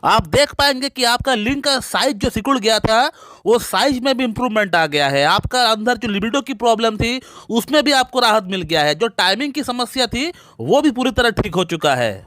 आप देख पाएंगे कि आपका लिंग का साइज जो सिकुड़ गया था वो साइज में भी इंप्रूवमेंट आ गया है। आपका अंदर जो लिबिडो की प्रॉब्लम थी उसमें भी आपको राहत मिल गया है। जो टाइमिंग की समस्या थी वो भी पूरी तरह ठीक हो चुका है।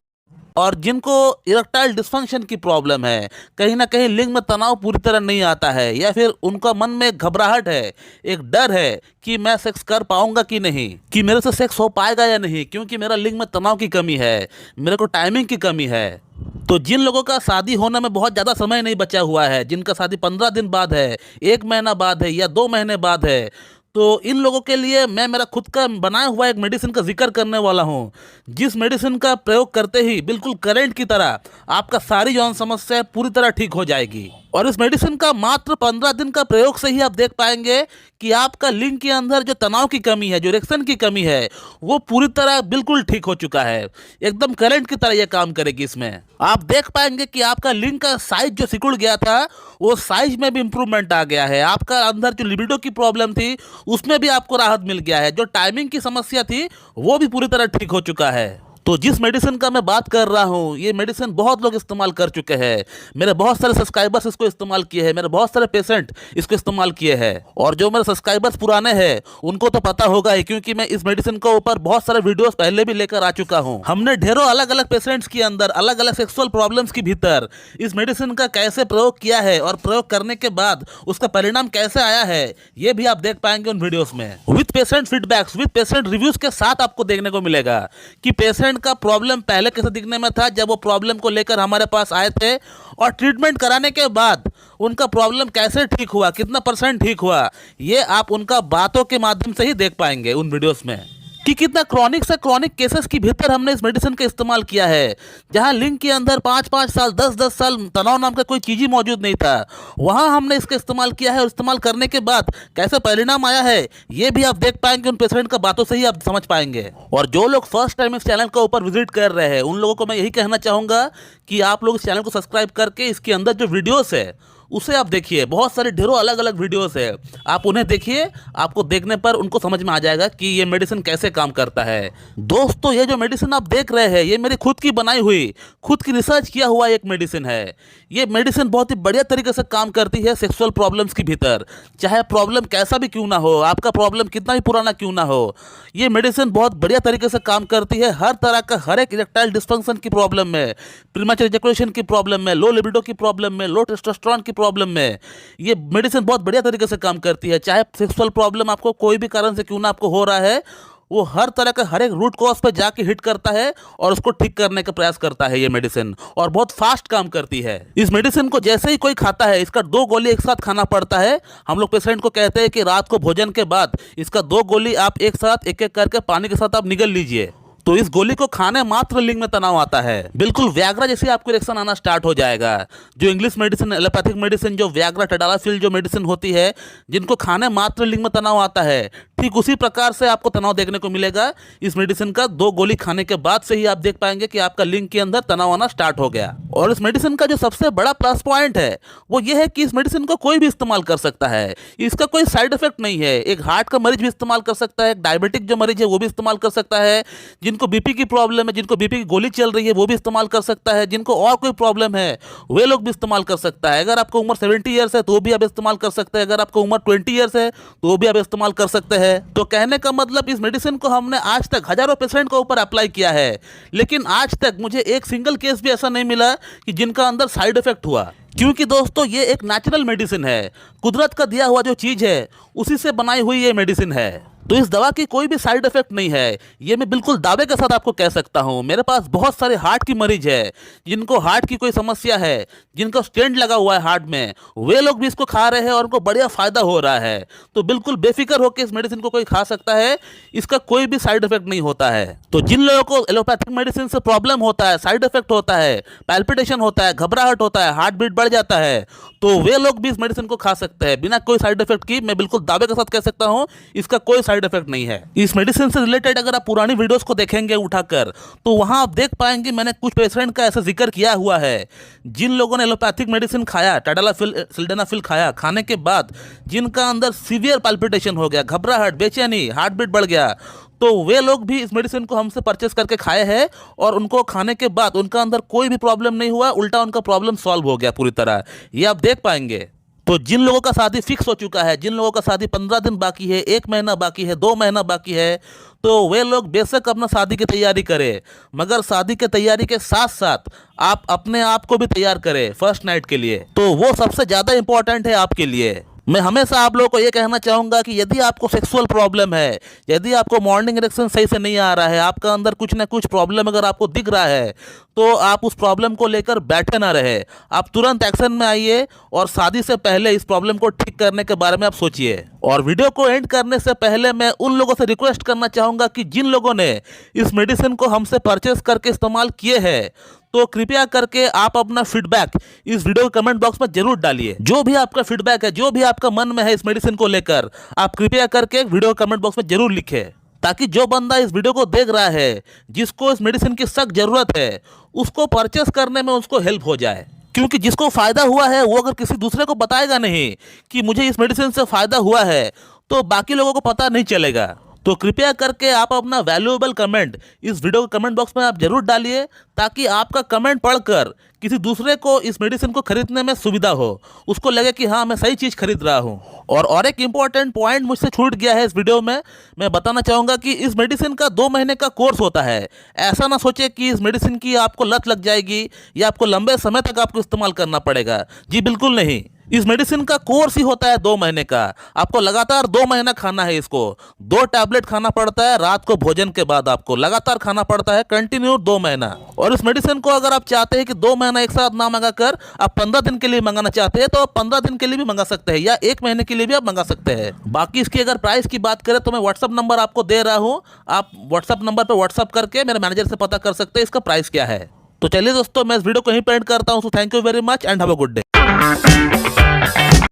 और जिनको इरेक्टाइल डिस्फंक्शन की प्रॉब्लम है, कहीं ना कहीं लिंग में तनाव पूरी तरह नहीं आता है, या फिर उनका मन में घबराहट है, एक डर है कि मैं सेक्स कर पाऊंगा कि नहीं, कि मेरे से सेक्स हो पाएगा या नहीं, क्योंकि मेरा लिंग में तनाव की कमी है, मेरे को टाइमिंग की कमी है। तो जिन लोगों का शादी होने में बहुत ज़्यादा समय नहीं बचा हुआ है, जिनका शादी 15 दिन बाद है, 1 महीना बाद है या 2 महीने बाद है, तो इन लोगों के लिए मैं मेरा खुद का बनाया हुआ एक मेडिसिन का जिक्र करने वाला हूं, जिस मेडिसिन का प्रयोग करते ही बिल्कुल करंट की तरह आपका सारी यौन समस्या पूरी तरह ठीक हो जाएगी। और इस मेडिसिन का मात्र 15 दिन का प्रयोग से ही आप देख पाएंगे कि आपका लिंग के अंदर जो तनाव की कमी है, जो इरेक्शन की कमी है, वो पूरी तरह बिल्कुल ठीक हो चुका है। एकदम करंट की तरह ये काम करेगी। इसमें आप देख पाएंगे कि आपका लिंग का साइज जो सिकुड़ गया था वो साइज में भी इंप्रूवमेंट आ गया है। आपका अंदर जो लिबिडो की प्रॉब्लम थी उसमें भी आपको राहत मिल गया है। जो टाइमिंग की समस्या थी वो भी पूरी तरह ठीक हो चुका है। तो जिस मेडिसिन का मैं बात कर रहा हूँ, ये मेडिसिन बहुत लोग इस्तेमाल कर चुके हैं। मेरे बहुत सारे सब्सक्राइबर्स इसको इस्तेमाल किए हैं, मेरे बहुत सारे पेशेंट इसको इस्तेमाल किए हैं। और जो मेरे सब्सक्राइबर्स पुराने हैं उनको तो पता होगा ही, क्योंकि मैं इस मेडिसिन के ऊपर बहुत सारे वीडियोस पहले भी लेकर आ चुका हूँ। हमने ढेरों अलग अलग पेशेंट्स के अंदर अलग अलग सेक्सुअल प्रॉब्लम्स के भीतर इस मेडिसिन का कैसे प्रयोग किया है और प्रयोग करने के बाद उसका परिणाम कैसे आया है, ये भी आप देख पाएंगे उन वीडियोस में, with patient feedbacks, with patient reviews के साथ आपको देखने को मिलेगा कि पेशेंट का प्रॉब्लम पहले कैसे दिखने में था जब वो प्रॉब्लम को लेकर हमारे पास आए थे, और ट्रीटमेंट कराने के बाद उनका प्रॉब्लम कैसे ठीक हुआ, कितना % ठीक हुआ, ये आप उनका बातों के माध्यम से ही देख पाएंगे उन वीडियोस में कि कितना क्रॉनिक से क्रॉनिक केसेस के भीतर हमने इस मेडिसिन का इस्तेमाल किया है। जहां लिंग के अंदर 5-5 साल 10-10 साल तनाव नाम का कोई चीज ही मौजूद नहीं था, वहां हमने इसका इस्तेमाल किया है। और इस्तेमाल करने के बाद कैसे परिणाम आया है ये भी आप देख पाएंगे, उन पेशेंट का बातों से ही आप समझ पाएंगे। और जो लोग फर्स्ट टाइम इस चैनल के ऊपर विजिट कर रहे हैं उन लोगों को मैं यही कहना चाहूंगा कि आप लोग इस चैनल को सब्सक्राइब करके इसके अंदर जो वीडियोस है उसे आप देखिए। बहुत सारे ढेरों अलग अलग वीडियोस है, आप उन्हें देखिए। आपको देखने पर उनको समझ में आ जाएगा कि ये मेडिसिन कैसे काम करता है। दोस्तों, ये जो मेडिसिन आप देख रहे हैं ये मेरी खुद की बनाई हुई, खुद की रिसर्च किया हुआ एक मेडिसिन है। ये मेडिसिन बहुत ही बढ़िया तरीके से काम करती है सेक्सुअल प्रॉब्लम्स के भीतर। चाहे प्रॉब्लम कैसा भी क्यों ना हो, आपका प्रॉब्लम कितना भी पुराना क्यों ना हो, ये मेडिसिन बहुत बढ़िया तरीके से काम करती है। हर तरह का, हर एक इरेक्टाइल डिस्फंक्शन की प्रॉब्लम में, प्रीमैच्योर इजैकुलेशन की प्रॉब्लम में, लो लिबिडो की प्रॉब्लम में, लो टेस्टोस्टेरोन की प्रॉब्लम में ये मेडिसिन बहुत बढ़िया तरीके से काम करती है। चाहे सेक्सुअल प्रॉब्लम आपको कोई भी कारण से क्यों ना आपको हो रहा है, वो हर तरह का, हर एक रूट कॉज पे जाके हिट करता है और उसको ठीक करने का प्रयास करता है ये मेडिसिन, और बहुत फास्ट काम करती है। इस मेडिसिन को जैसे ही कोई खाता है, इसका 2 गोली एक साथ खाना पड़ता है। हम लोग पेशेंट को कहते हैं कि रात को भोजन के बाद इसका 2 गोली आप एक साथ, एक एक करके पानी के साथ आप निगल लीजिए। तो इस गोली को खाने मात्र लिंग में तनाव आता है। बिल्कुल व्याग्रा जैसे आपको इरेक्शन आना स्टार्ट हो जाएगा। जो इंग्लिश मेडिसिन, एलोपैथिक मेडिसिन, जो व्याग्रा, टडालाफिल जो मेडिसिन होती है, जिनको खाने मात्र लिंग में तनाव आता है, ठीक उसी प्रकार से आपको तनाव देखने को मिलेगा। इस मेडिसिन का 2 गोली खाने के बाद से ही आप देख पाएंगे कि आपका लिंग के अंदर तनाव आना स्टार्ट हो गया। और इस मेडिसिन का जो सबसे बड़ा प्लस पॉइंट है वो ये है कि इस मेडिसिन को कोई भी इस्तेमाल कर सकता है। इसका कोई साइड इफेक्ट नहीं है। एक हार्ट का मरीज भी इस्तेमाल कर सकता है, एक डायबिटिक जो मरीज है वो भी इस्तेमाल कर सकता है, जिनको बीपी की प्रॉब्लम है, जिनको बीपी की गोली चल रही है वो भी इस्तेमाल कर सकता है, जिनको और कोई प्रॉब्लम है वे लोग भी इस्तेमाल कर सकता है। अगर आपको उम्र 70 ईयर्स है तो भी आप इस्तेमाल कर सकते हैं, अगर आपको उम्र 20 ईयर्स है तो भी आप इस्तेमाल कर सकते हैं। तो कहने का मतलब, इस मेडिसिन को हमने आज तक हजारों पेशेंट के ऊपर अप्लाई किया है, लेकिन आज तक मुझे एक सिंगल केस भी ऐसा नहीं मिला कि जिनका अंदर साइड इफेक्ट हुआ। क्योंकि दोस्तों ये एक नेचुरल मेडिसिन है, कुदरत का दिया हुआ जो चीज है उसी से बनाई हुई ये मेडिसिन है। तो इस दवा की कोई भी साइड इफेक्ट नहीं है, ये मैं बिल्कुल दावे के साथ आपको कह सकता हूं। मेरे पास बहुत सारे हार्ट की मरीज है, जिनको हार्ट की कोई समस्या है, जिनका स्टेंट लगा हुआ है हार्ट में, वे लोग भी इसको खा रहे हैं और उनको बढ़िया फायदा हो रहा है। तो बिल्कुल बेफिक्र होकर इस मेडिसिन को कोई खा सकता है, इसका कोई भी साइड इफेक्ट नहीं होता है। तो जिन लोगों को एलोपैथिक मेडिसिन से प्रॉब्लम होता है, साइड इफेक्ट होता है, पैल्पिटेशन होता है, घबराहट होता है, हार्ट बीट बढ़ जाता है, तो वे लोग भी इस मेडिसिन को खा सकते हैं बिना कोई साइड इफेक्ट की। मैं बिल्कुल दावे के साथ कह सकता हूं इसका कोई साइड इफेक्ट नहीं है। इस मेडिसिन से रिलेटेड अगर आप पुरानी वीडियोस को देखेंगे उठाकर, तो वहां आप देख पाएंगे मैंने कुछ पेशेंट का ऐसा जिक्र किया हुआ है जिन लोगों ने एलोपैथिक मेडिसिन खाया, टडालाफिल, सिल्डेनाफिल खाया, खाने के बाद जिनका अंदर सीवियर पैल्पिटेशन हो गया, घबराहट, बेचैनी, हार्ट बीट बढ़ गया, तो वे लोग भी इस मेडिसिन को हमसे परचेस करके खाए हैं और उनको खाने के बाद उनका अंदर कोई भी प्रॉब्लम नहीं हुआ, उल्टा उनका प्रॉब्लम सॉल्व हो गया पूरी तरह। ये आप देख पाएंगे। तो जिन लोगों का शादी फिक्स हो चुका है, जिन लोगों का शादी 15 दिन बाकी है, 1 महीना बाकी है, 2 महीना बाकी है, तो वे लोग बेशक अपना शादी की तैयारी करें, मगर शादी की तैयारी के साथ साथ आप अपने आप को भी तैयार करें फर्स्ट नाइट के लिए। तो वो सबसे ज़्यादा इंपॉर्टेंट है आपके लिए। मैं हमेशा आप लोगों को ये कहना चाहूँगा कि यदि आपको सेक्सुअल प्रॉब्लम है, यदि आपको मॉर्निंग इरेक्शन सही से नहीं आ रहा है, आपका अंदर कुछ ना कुछ प्रॉब्लम अगर आपको दिख रहा है, तो आप उस प्रॉब्लम को लेकर बैठे ना रहे, आप तुरंत एक्शन में आइए और शादी से पहले इस प्रॉब्लम को ठीक करने के बारे में आप सोचिए। और वीडियो को एंड करने से पहले मैं उन लोगों से रिक्वेस्ट करना चाहूँगा कि जिन लोगों ने इस मेडिसिन को हमसे परचेस करके इस्तेमाल किए हैं, तो कृपया करके आप अपना फीडबैक इस वीडियो के कमेंट बॉक्स में जरूर डालिए। जो भी आपका फीडबैक है, जो भी आपका मन में है इस मेडिसिन को लेकर, आप कृपया करके वीडियो कमेंट बॉक्स में जरूर लिखें, ताकि जो बंदा इस वीडियो को देख रहा है, जिसको इस मेडिसिन की सख्त जरूरत है, उसको परचेस करने में उसको हेल्प हो जाए। क्योंकि जिसको फायदा हुआ है वो अगर किसी दूसरे को बताएगा नहीं कि मुझे इस मेडिसिन से फायदा हुआ है, तो बाकी लोगों को पता नहीं चलेगा। तो कृपया करके आप अपना वैल्यूएबल कमेंट इस वीडियो के कमेंट बॉक्स में आप जरूर डालिए, ताकि आपका कमेंट पढ़कर किसी दूसरे को इस मेडिसिन को खरीदने में सुविधा हो, उसको लगे कि हाँ मैं सही चीज़ खरीद रहा हूँ। और एक इम्पॉर्टेंट पॉइंट मुझसे छूट गया है इस वीडियो में, मैं बताना चाहूँगा कि इस मेडिसिन का 2 महीने का कोर्स होता है। ऐसा ना सोचे कि इस मेडिसिन की आपको लत लग जाएगी या आपको लंबे समय तक आपको इस्तेमाल करना पड़ेगा। जी बिल्कुल नहीं, इस मेडिसिन का कोर्स ही होता है 2 महीने का। आपको लगातार 2 महीना खाना है इसको। 2 टैबलेट खाना पड़ता है रात को भोजन के बाद, आपको लगातार खाना पड़ता है कंटिन्यू 2 महीना। और इस मेडिसिन को अगर आप चाहते हैं कि 2 महीना एक साथ ना मंगा कर आप 15 दिन के लिए मंगाना चाहते हैं, तो आप 15 दिन के लिए भी मंगा सकते हैं या 1 महीने के लिए भी आप मंगा सकते हैं। बाकी इसकी अगर प्राइस की बात करें तो मैं व्हाट्सअप नंबर आपको दे रहा हूँ, आप व्हाट्सअप नंबर पर व्हाट्सअप करके मेरे मैनेजर से पता कर सकते हैं इसका प्राइस क्या है। तो चलिए दोस्तों, मैं इस वीडियो को यहीं पे एंड करता हूँ। So thank you very much and have a good day.